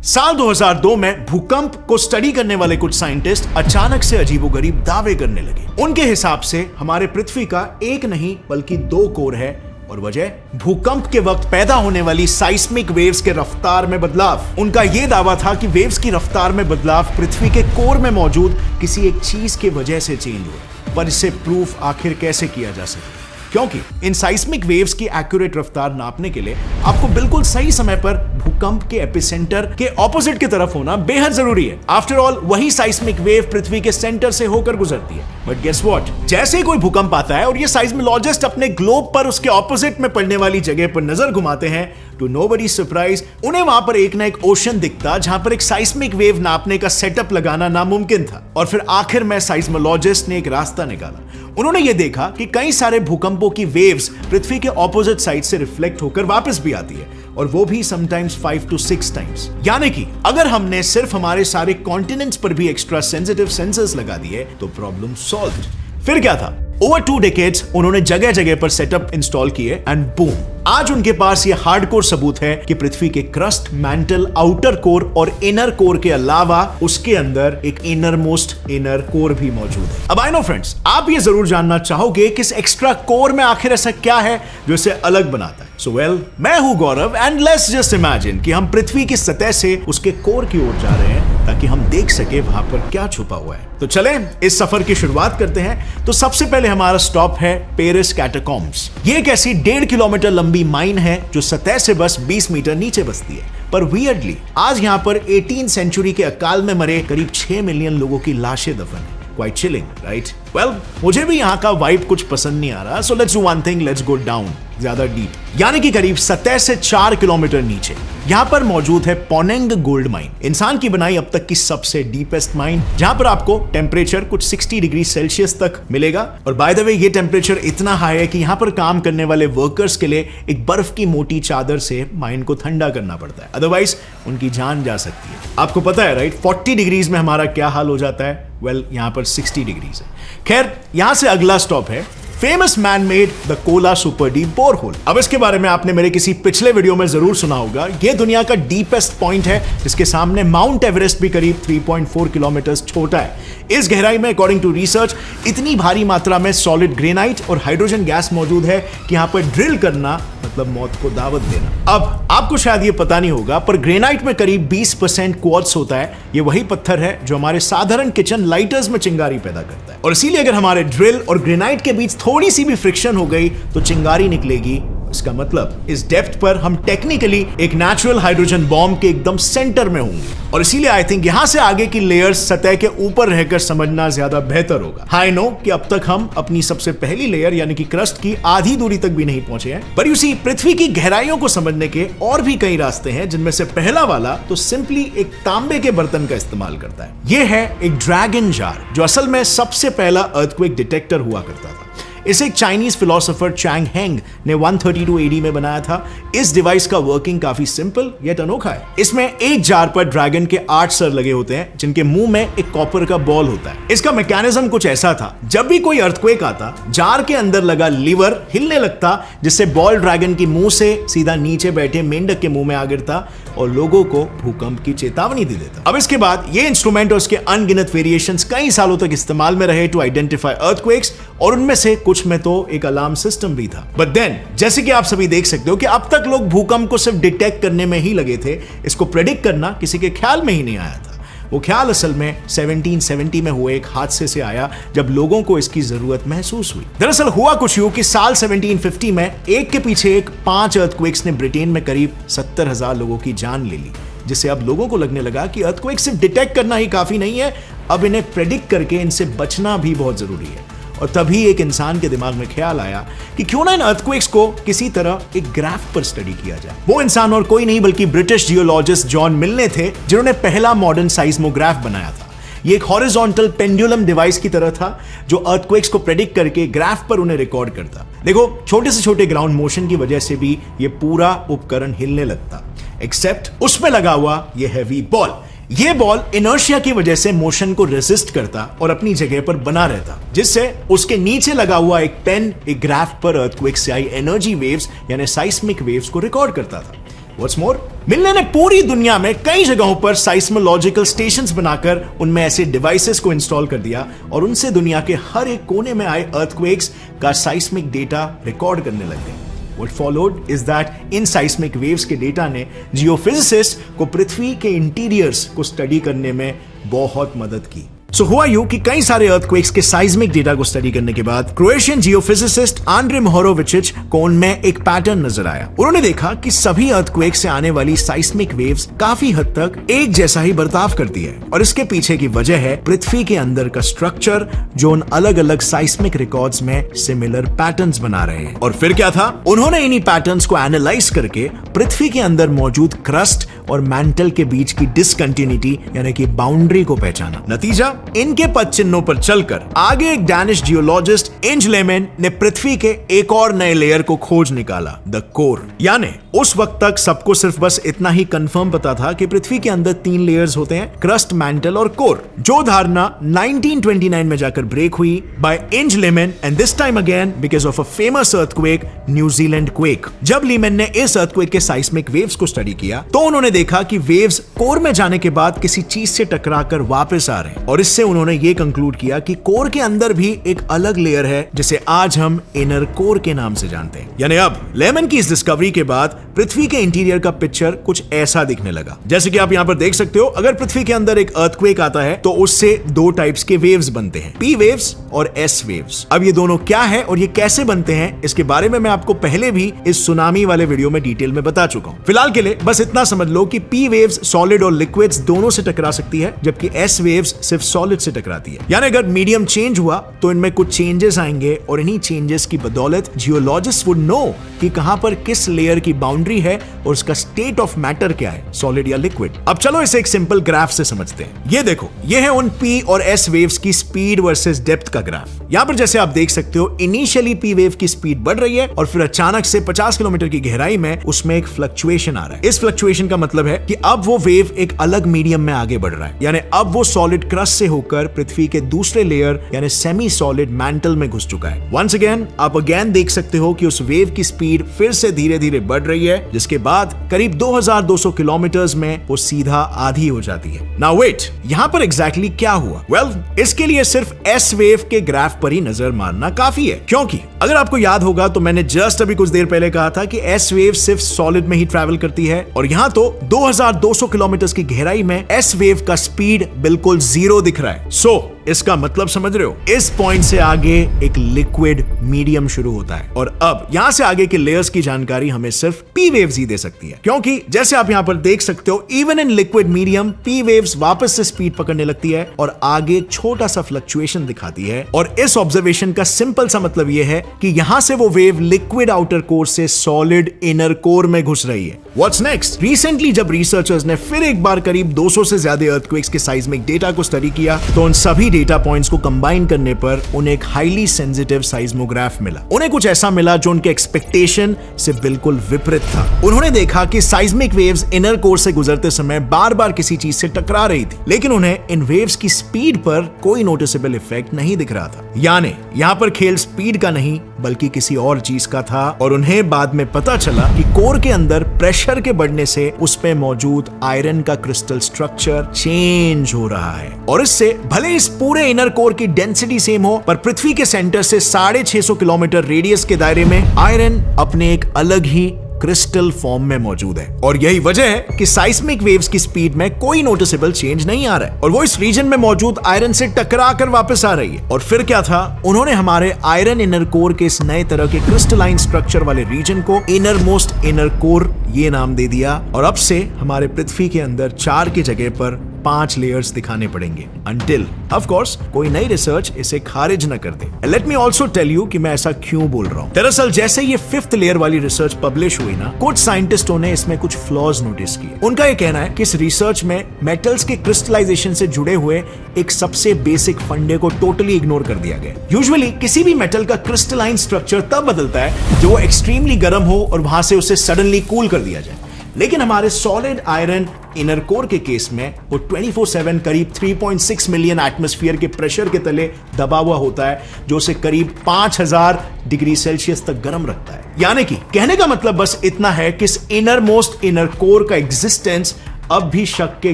साल 2002 में भूकंप को स्टडी करने वाले कुछ साइंटिस्ट अचानक से अजीबोगरीब दावे करने लगे। उनके हिसाब से हमारे पृथ्वी का एक नहीं बल्कि दो कोर है और वजह भूकंप के वक्त पैदा होने वाली साइस्मिक वेव्स के रफ्तार में बदलाव। उनका यह दावा था कि वेव्स की रफ्तार में बदलाव पृथ्वी के कोर में मौजूद किसी एक चीज की वजह से चेंज हुआ, पर इसे प्रूफ आखिर कैसे किया जा सके, क्योंकि इन साइस्मिक वेव्स की एक्यूरेट रफ्तार नापने के लिए आपको बिल्कुल सही समय पर भूकंप के एपिसेंटर के ऑपोजिट की तरफ होना बेहद जरूरी है। आफ्टर ऑल वही साइस्मिक वेव पृथ्वी के सेंटर से होकर गुजरती है। बट गेस व्हाट, जैसे ही कोई भूकंप आता है और ये साइस्मोलॉजिस्ट अपने ग्लोब पर उसके ऑपोजिट में पड़ने वाली जगह पर नजर घुमाते हैं, टू नोबडी सरप्राइज उन्हें वहां पर एक ना एक ओशन दिखता जहां पर एक साइस्मिक वेव नापने का सेटअप लगाना नामुमकिन था। और फिर आखिर में साइस्मोलॉजिस्ट ने एक रास्ता निकाला। उन्होंने यह देखा कि कई सारे भूकंपों की वेव्स पृथ्वी के ऑपोजिट साइड से रिफ्लेक्ट होकर वापस भी आती है, और वो भी समटाइम्स 5 to 6 टाइम्स। यानी कि अगर हमने सिर्फ हमारे सारे कॉन्टिनेंट्स पर भी एक्स्ट्रा सेंसिटिव सेंसर्स लगा दिए तो प्रॉब्लम सॉल्व्ड। फिर क्या था? ओवर 2 decades उन्होंने जगह जगह पर सेटअप इंस्टॉल किए एंड बूम, आज उनके पास यह हार्डकोर सबूत है कि पृथ्वी के क्रस्ट, मैंटल, आउटर कोर और इनर कोर के अलावा उसके अंदर एक इनर मोस्ट इनर कोर भी मौजूद है। अब आई नो फ्रेंड्स, आप ये जरूर जानना चाहोगे कि इस एक्स्ट्रा कोर में आखिर ऐसा क्या है जो इसे अलग बनाता है। सो वेल, मैं हूं गौरव एंड लेट्स जस्ट इमेजिन कि हम पृथ्वी की सतह से उसके कोर की ओर जा रहे हैं ताकि हम देख सके वहां पर क्या छुपा हुआ है। तो चलें इस सफर की शुरुआत करते हैं। तो सबसे पहले हमारा स्टॉप है पेरिस कैटाकॉम्ब्स। ये एक ऐसी 1.5 किलोमीटर लंबी माइन है जो सतह से बस 20 मीटर नीचे बसती है। पर वियर्डली आज यहां पर 18th सेंचुरी के अकाल में मरे करीब 6 मिलियन लोगों की लाशें दफन है। Quite chilling, right? Well, मुझे भी यहाँ का वाइब कुछ पसंद नहीं आ रहा, so let's do one thing, let's go down, ज्यादा डीप, यानी कि करीब सतह से 4 किलोमीटर नीचे यहाँ पर मौजूद है पोनेंग गोल्ड माइन, इंसान की बनाई अब तक की सबसे डीपेस्ट माइन, जहां पर आपको टेम्परेचर कुछ 60 डिग्री सेल्सियस तक मिलेगा। और बाय द वे ये टेम्परेचर इतना हाई है कि यहाँ पर काम करने वाले वर्कर्स के लिए एक बर्फ की मोटी चादर से माइन को ठंडा करना पड़ता है, अदरवाइज उनकी जान जा सकती है। आपको पता है राइट, 40 डिग्रीज में हमारा क्या हाल हो जाता है? वेल, यहाँ पर 60 डिग्रीज है। खैर, यहां से अगला स्टॉप है famous man made the Kola super deep borehole. अब इसके बारे में आपने मेरे किसी पिछले वीडियो में जरूर सुना होगा। यह दुनिया का डीपेस्ट पॉइंट है, जिसके सामने माउंट एवरेस्ट भी करीब 3.4 किलोमीटर छोटा है। इस गहराई में अकॉर्डिंग टू रिसर्च इतनी भारी मात्रा में सॉलिड ग्रेनाइट और हाइड्रोजन गैस मौजूद है कि यहां पर ड्रिल करना मतलब मौत को दावत देना। अब आपको शायद ये पता नहीं होगा, पर ग्रेनाइट में करीब 20% क्वार्ट्ज होता है। ये वही पत्थर है जो हमारे साधारण किचन लाइटर्स में चिंगारी पैदा करता है, और इसीलिए अगर हमारे ड्रिल और ग्रेनाइट के बीच थोड़ी सी भी फ्रिक्शन हो गई तो चिंगारी निकलेगी। इसका मतलब इस डेप्थ पर हम टेक्निकली एक नेचुरल हाइड्रोजन बॉम्ब के एकदम सेंटर में होंगे, और इसीलिए आई थिंक यहां से आगे की लेयर्स सतह के ऊपर रहकर समझना ज्यादा बेहतर होगा। आई नो कि अब तक हम अपनी सबसे पहली लेयर यानी कि क्रस्ट की आधी दूरी तक भी नहीं पहुंचे हैं, पर यू सी पृथ्वी की गहराइयों को समझने के और भी कई रास्ते हैं, जिनमें से पहला वाला तो सिंपली एक तांबे के बर्तन का इस्तेमाल करता है। यह है एक ड्रैगन जार, जो असल में सबसे पहला अर्थक्वेक डिटेक्टर हुआ करता था। इसे एक चाइनीज फिलोसोफर चैंग हेंग ने 132 AD में बनाया था। इस डिवाइस का वर्किंग काफी सिंपल यट अनोखा है। इसमें एक जार पर ड्रैगन के 8 सर लगे होते हैं, जिनके मुंह में एक कॉपर का बॉल होता है। इसका मैकेनिज्म कुछ ऐसा था, जब भी कोई अर्थक्वेक आता, जार के अंदर लगा लीवर हिलने लगता, जिससे बॉल ड्रैगन की मुंह से सीधा नीचे बैठे मेंढक के मुंह में आ गिरता और लोगों को भूकंप की चेतावनी दे देता। अब इसके बाद ये इंस्ट्रूमेंट और उसके अनगिनत वेरिएशंस कई सालों तक इस्तेमाल में रहे टू आइडेंटिफाई अर्थक्वेक्स, और उनमें से कुछ में तो एक अलार्म सिस्टम भी था। बट देन, जैसे कि आप सभी देख सकते हो कि अब तक लोग भूकंप को सिर्फ डिटेक्ट करने में ही लगे थे, इसको प्रेडिक्ट करना किसी के ख्याल में ही नहीं आया था। वो ख्याल असल में 1770 में हुए एक हादसे से आया, जब लोगों को इसकी जरूरत महसूस हुई। दरअसल हुआ कुछ यूं कि साल 1750 में एक के पीछे एक 5 अर्थक्वेक्स ने ब्रिटेन में करीब 70,000 लोगों की जान ले ली, जिससे अब लोगों को लगने लगा कि अर्थक्वेक सिर्फ डिटेक्ट करना ही काफी नहीं है, अब इन्हें प्रेडिक्ट करके इनसे बचना भी बहुत जरूरी है। और तभी एक इंसान के दिमाग में ख्याल आया कि क्यों ना इन अर्थक्वेक्स को किसी तरह एक ग्राफ पर स्टडी किया जाए। वो इंसान और कोई नहीं बल्कि ब्रिटिश जियोलॉजिस्ट जॉन मिलने थे, जिन्होंने पहला मॉडर्न साइस्मोग्राफ बनाया था। ये एक हॉरिजॉन्टल पेंडुलम डिवाइस की तरह था, जो अर्थक्वेक्स को प्रेडिक्ट करके ग्राफ पर उन्हें रिकॉर्ड करता। देखो, छोटे से छोटे ग्राउंड मोशन की वजह से भी ये पूरा उपकरण हिलने लगता, एक्सेप्ट उसमें लगा हुआ ये हैवी बॉल। ये बॉल इनर्शिया की वजह से मोशन को रेसिस्ट करता और अपनी जगह पर बना रहता, जिससे उसके नीचे लगा हुआ एक पेन एक ग्राफ पर अर्थक्वेक से आई एनर्जी वेव्स यानी साइस्मिक वेव्स को रिकॉर्ड करता था। What's more, मिलने ने पूरी दुनिया में कई जगहों पर साइस्मोलॉजिकल स्टेशंस बनाकर उनमें ऐसे डिवाइसेस को इंस्टॉल कर दिया और उनसे दुनिया के हर एक कोने में आए अर्थक्वेक्स का साइस्मिक डेटा रिकॉर्ड करने लग गए। What followed is that in साइस्मिक waves के डेटा ने जियोफिजिसिस्ट को पृथ्वी के इंटीरियर्स को स्टडी करने में बहुत मदद की। सो हुआ यूं कि कई सारे अर्थक्वेक्स के साइस्मिक डेटा को स्टडी करने के बाद क्रोएशियन जियोफिजिसिस्ट आंड्रे मोहोरोविचिच को उनमें एक पैटर्न नजर आया। उन्होंने देखा कि सभी अर्थक्वेक्स से आने वाली साइस्मिक वेव्स काफी हद तक एक जैसा ही बर्ताव करती है और इसके पीछे की वजह है पृथ्वी के अंदर का स्ट्रक्चर जो उन अलग अलग साइस्मिक रिकॉर्ड्स में सिमिलर पैटर्न्स बना रहे हैं। और फिर क्या था, उन्होंने इन्हीं पैटर्न्स को एनालाइज करके पृथ्वी के अंदर मौजूद क्रस्ट और मैंटल के बीच की डिसकंटिन्यूटी यानी कि बाउंड्री को पहचाना। नतीजा, इनके पद चिन्हों पर चलकर आगे एक डैनिश जियोलॉजिस्ट इंज लेमेन ने पृथ्वी के एक और नए लेयर को खोज निकाला, द कोर। यानी उस वक्त तक सबको सिर्फ बस इतना ही कंफर्म पता था कि पृथ्वी के अंदर 3 लेयर्स होते हैं, क्रस्ट, मैंटल और कोर, जो धारणा 1929 में जाकर ब्रेक हुई बाय इंज layman and this time again because of a famous earthquake, New Zealand quake. जब लीमेन ने इस अर्थक्वेक के साइस्मिक वेव्स को स्टडी किया तो उन्होंने देखा कि वेव्स कोर में जाने के बाद किसी चीज से टकराकर वापस आ रहे हैं और इससे उन्होंने ये कंक्लूड किया कि कोर के अंदर भी एक अलग लेयर है जिसे आज हम इनर कोर के नाम से जानते हैं। यानी अब लेमन की इस डिस्कवरी के बाद पृथ्वी के इंटीरियर का पिक्चर कुछ ऐसा दिखने लगा। जैसे कि आप यहां पर देख सकते हो, अगर पृथ्वी के अंदर एक अर्थक्वेक आता है तो उससे 2 टाइप्स के वेव्स बनते हैं, पी वेव्स और एस वेव्स। अब ये दोनों क्या है और ये कैसे बनते हैं, इसके बारे में मैं आपको पहले भी इस सुनामी वाले वीडियो में डिटेल में बता चुका हूं। फिलहाल के लिए बस इतना समझ लो कि पी वेव्स सॉलिड और लिक्विड्स दोनों से टकरा सकती है, जबकि एस वेव्स सिर्फ सॉलिड से टकराती है। यानी अगर मीडियम चेंज हुआ तो इनमें कुछ चेंजेस आएंगे और इन्हीं चेंजेस की बदौलत जियोलॉजिस्ट वुड नो कि कहां पर किस लेयर की बाउंड्री है और उसका स्टेट ऑफ मैटर क्या है, सॉलिड या लिक्विड। अब चलो इसे एक सिंपल ग्राफ से समझते हैं। ये देखो, ये है उन पी और एस वेव्स की स्पीड वर्सेस डेप्थ का ग्राफ। यहां पर जैसे आप देख सकते हो, इनिशियली पी वेव की स्पीड बढ़ रही है और फिर अचानक से 50 किलोमीटर की गहराई में उसमें एक फ्लक्चुएशन आ रहा है। इस फ्लक्चुएशन का मतलब है कि अब वो वेव एक अलग मीडियम में आगे बढ़ रहा है, यानी अब वो सॉलिड क्रस्ट से होकर पृथ्वी के दूसरे लेयर यानी सेमी सॉलिड मैंटल में घुस चुका है। वंस अगेन आप अगेन देख सकते हो कि उस वेव की स्पीड फिर से धीरे धीरे बढ़ रही है, जिसके बाद करीब 2200 किलोमीटर में वो सीधा आधी हो जाती है। नाउ वेट, यहां पर एग्जैक्टली क्या हुआ? वेल, इसके लिए सिर्फ एस वेव के ग्राफ पर ही नजर मारना काफी है, क्योंकि अगर आपको याद होगा तो मैंने जस्ट अभी कुछ देर पहले कहा था कि एस वेव सिर्फ सॉलिड में ही ट्रैवल करती है और यहां तो 2200 किलोमीटर की गहराई में एस वेव का स्पीड बिल्कुल 0 दिख रहा है। सो इसका मतलब समझ रहे हो, इस पॉइंट से आगे एक लिक्विड मीडियम शुरू होता है और अब यहां से आगे के लेयर्स की जानकारी हमें सिर्फ पी वेव्स ही दे सकती है, क्योंकि जैसे आप यहां पर देख सकते हो, even in liquid medium P waves वापस से स्पीड पकड़ने लगती है और आगे छोटा सा फ्लक्चुएशन दिखाती है। और इस ऑब्जर्वेशन का सिंपल सा मतलब यह है कि यहां से वो वेव लिक्विड आउटर कोर से सॉलिड इनर कोर में घुस रही है। What's next? रिसेंटली जब रिसर्चर्स ने फिर एक बार करीब 200 से ज्यादा अर्थक्वेक्स के साइस्मिक डेटा को स्टडी किया तो उन सभी डेटा पॉइंट्स को कंबाइन करने पर उन्हें एक हाईली सेंसिटिव साइस्मोग्राफ मिला। उन्हें कुछ ऐसा मिला जो उनके एक्सपेक्टेशन से बिल्कुल विपरीत था। उन्होंने देखा कि साइस्मिक वेव्स इनर कोर से गुजरते समय बार बार किसी चीज से टकरा रही थी, लेकिन उन्हें इन वेव्स की स्पीड पर कोई नोटिसेबल इफेक्ट नहीं दिख रहा था। यानी यहां पर खेल स्पीड का नहीं बल्कि किसी और चीज का था और उन्हें बाद में पता चला कि कोर के अंदर प्रेशर के बढ़ने से उस पे मौजूद आयरन का क्रिस्टल स्ट्रक्चर चेंज हो रहा है और इससे भले इस पूरे इनर कोर की डेंसिटी सेम हो, पर पृथ्वी के सेंटर से 650 किलोमीटर रेडियस के दायरे में आयरन अपने एक अलग ही क्रिस्टल फॉर्म में मौजूद है। और यही वजह है कि साइस्मिक वेव्स की स्पीड में कोई नोटिसेबल चेंज नहीं आ रहा है और वो इस रीजन में मौजूद आयरन से टकरा कर वापस आ रही है। और फिर क्या था, उन्होंने हमारे आयरन इनर कोर के इस नए तरह के क्रिस्टलाइन स्ट्रक्चर वाले रीजन को इनर मोस्ट इनर कोर ये नाम दे दिया और अब से हमारे पृथ्वी के अंदर 4 की जगह पर 5 लेयर्स दिखाने पड़ेंगे, अनटिल ऑफ कोर्स कोई नई रिसर्च इसे खारिज न कर दे। Let me also tell you कि मैं ऐसा क्यों बोल रहा हूं। दरअसल जैसे ये 5th लेयर वाली रिसर्च पब्लिश हुई ना, कुछ साइंटिस्टों ने इसमें कुछ फ्लॉज नोटिस किए। उनका ये कहना है कि इस रिसर्च में मेटल्स के क्रिस्टलाइजेशन से जुड़े हुए एक सबसे बेसिक फंडे को टोटली इग्नोर कर दिया गया। यूजुअली किसी भी मेटल का क्रिस्टलाइन स्ट्रक्चर तब बदलता है जो एक्सट्रीमली गर्म हो और वहां से उसे सडनली कूल कर दिया जाए। लेकिन हमारे सॉलिड आयरन इनर कोर के केस में वो 24/7 करीब 3.6 मिलियन एटमॉस्फेयर के प्रेशर के तले दबा हुआ होता है, जो उसे करीब 5000 डिग्री सेल्सियस तक गर्म रखता है। यानी कि कहने का मतलब बस इतना है कि इस इनर मोस्ट इनर कोर का एग्जिस्टेंस अब भी शक के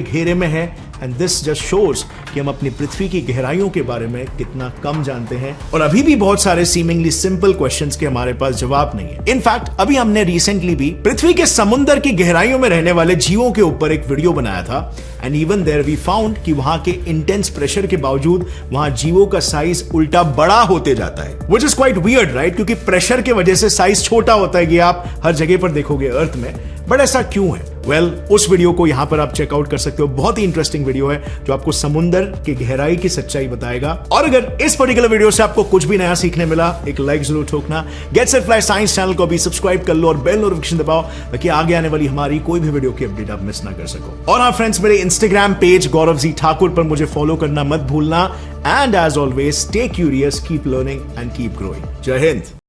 घेरे में है। एंड दिस जस्ट शोज कि हम अपनी पृथ्वी की गहराइयों के बारे में कितना कम जानते हैं, और अभी भी बहुत सारे सीमिंगली सिंपल क्वेश्चंस के हमारे पास जवाब नहीं है। इनफैक्ट अभी हमने रिसेंटली भी पृथ्वी के समुद्र की गहराइयों में रहने वाले जीवों के ऊपर एक वीडियो बनाया था, and even there we found कि वहां के इंटेंस प्रेशर के बावजूद वहां जीवों का साइज उल्टा बड़ा होते जाता है, which is quite weird right, क्योंकि प्रेशर की वजह से साइज छोटा होता है, कि आप हर जगह पर देखोगे अर्थ में, बट ऐसा क्यों है? वेल, उस वीडियो को यहां पर आप चेकआउट कर सकते हो। बहुत ही इंटरेस्टिंग वीडियो है जो आपको समुद्र की गहराई की सच्चाई बताएगा। और अगर इस पर्टिकुलर वीडियो से आपको कुछ भी नया सीखने मिला, एक लाइक जरूर ठोकना। Get set fly science channel को भी सब्सक्राइब कर लो और बेल नोटिफिकेशन दबाओ, ताकि आगे आने वाली हमारी कोई भी वीडियो की अपडेट आप मिस ना कर सको। और हाँ फ्रेंड्स, मेरे Instagram page Gaurav G Thakur पर मुझे फॉलो करना मत भूलना। And as always, stay curious, keep learning and keep growing. जय हिंद।